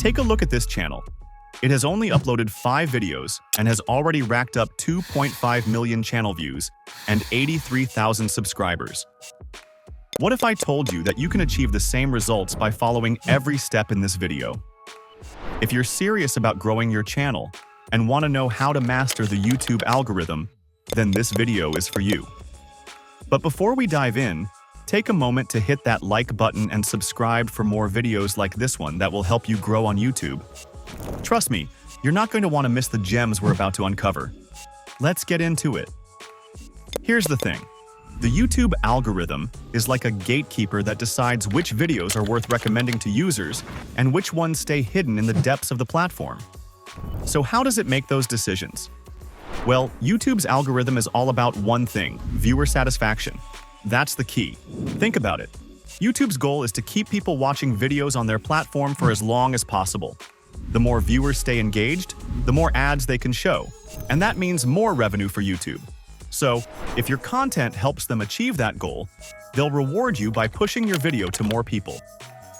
Take a look at this channel. It has only uploaded 5 videos and has already racked up 2.5 million channel views and 83,000 subscribers. What if I told you that you can achieve the same results by following every step in this video? If you're serious about growing your channel and want to know how to master the YouTube algorithm, then this video is for you. But before we dive in, take a moment to hit that like button and subscribe for more videos like this one that will help you grow on YouTube. Trust me, you're not going to want to miss the gems we're about to uncover. Let's get into it. Here's the thing. The YouTube algorithm is like a gatekeeper that decides which videos are worth recommending to users and which ones stay hidden in the depths of the platform. So how does it make those decisions? Well, YouTube's algorithm is all about one thing: viewer satisfaction. That's the key. Think about it. YouTube's goal is to keep people watching videos on their platform for as long as possible. The more viewers stay engaged, the more ads they can show, and that means more revenue for YouTube. So, if your content helps them achieve that goal, they'll reward you by pushing your video to more people.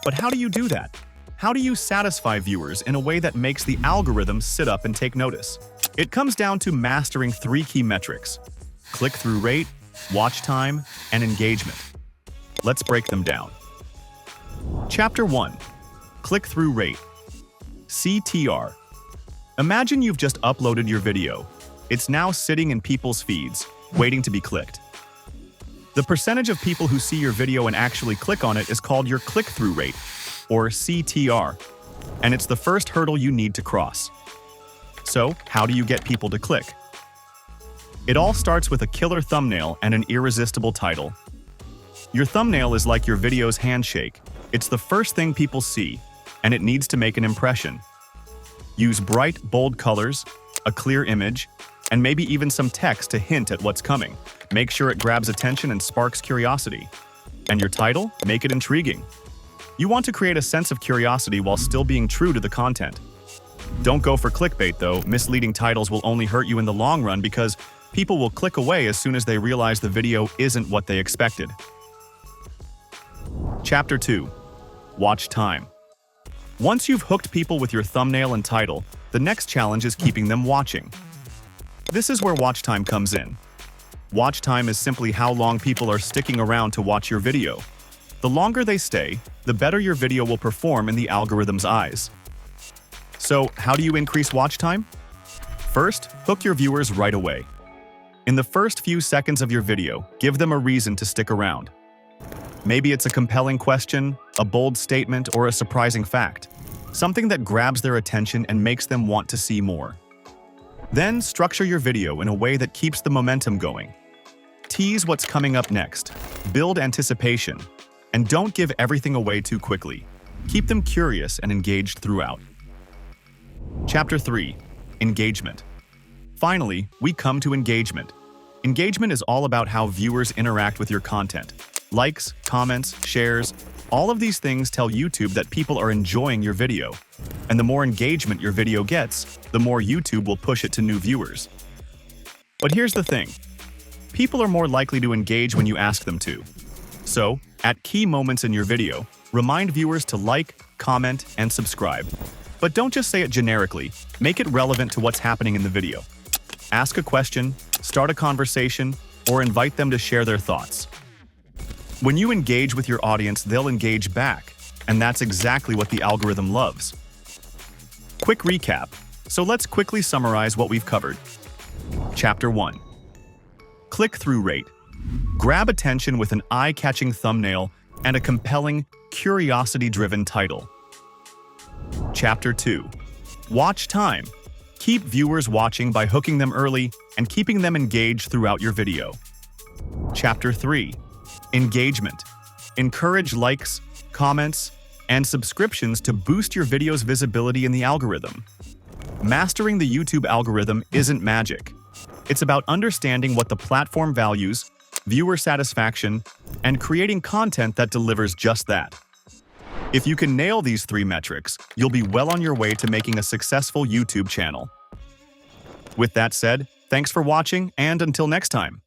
But how do you do that? How do you satisfy viewers in a way that makes the algorithm sit up and take notice? It comes down to mastering 3 key metrics: click-through rate, watch time, and engagement. Let's break them down. Chapter 1. Click-through rate. CTR. Imagine you've just uploaded your video. It's now sitting in people's feeds, waiting to be clicked. The percentage of people who see your video and actually click on it is called your click-through rate, or CTR, and it's the first hurdle you need to cross. So, how do you get people to click? It all starts with a killer thumbnail and an irresistible title. Your thumbnail is like your video's handshake. It's the first thing people see, and it needs to make an impression. Use bright, bold colors, a clear image, and maybe even some text to hint at what's coming. Make sure it grabs attention and sparks curiosity. And your title? Make it intriguing. You want to create a sense of curiosity while still being true to the content. Don't go for clickbait though. Misleading titles will only hurt you in the long run because people will click away as soon as they realize the video isn't what they expected. Chapter 2. Watch time. Once you've hooked people with your thumbnail and title, the next challenge is keeping them watching. This is where watch time comes in. Watch time is simply how long people are sticking around to watch your video. The longer they stay, the better your video will perform in the algorithm's eyes. So, how do you increase watch time? First, hook your viewers right away. In the first few seconds of your video, give them a reason to stick around. Maybe it's a compelling question, a bold statement, or a surprising fact. Something that grabs their attention and makes them want to see more. Then, structure your video in a way that keeps the momentum going. Tease what's coming up next, build anticipation, and don't give everything away too quickly. Keep them curious and engaged throughout. Chapter 3. Engagement. Finally, we come to engagement. Engagement is all about how viewers interact with your content. Likes, comments, shares, all of these things tell YouTube that people are enjoying your video. And the more engagement your video gets, the more YouTube will push it to new viewers. But here's the thing. People are more likely to engage when you ask them to. So, at key moments in your video, remind viewers to like, comment, and subscribe. But don't just say it generically. Make it relevant to what's happening in the video. Ask a question, start a conversation, or invite them to share their thoughts. When you engage with your audience, they'll engage back, and that's exactly what the algorithm loves. Quick recap. So let's quickly summarize what we've covered. Chapter 1. Click-through rate. Grab attention with an eye-catching thumbnail and a compelling, curiosity-driven title. Chapter 2. Watch time. Keep viewers watching by hooking them early and keeping them engaged throughout your video. Chapter 3. Engagement. Encourage likes, comments, and subscriptions to boost your video's visibility in the algorithm. Mastering the YouTube algorithm isn't magic. It's about understanding what the platform values, viewer satisfaction, and creating content that delivers just that. If you can nail these 3 metrics, you'll be well on your way to making a successful YouTube channel. With that said, thanks for watching, and until next time.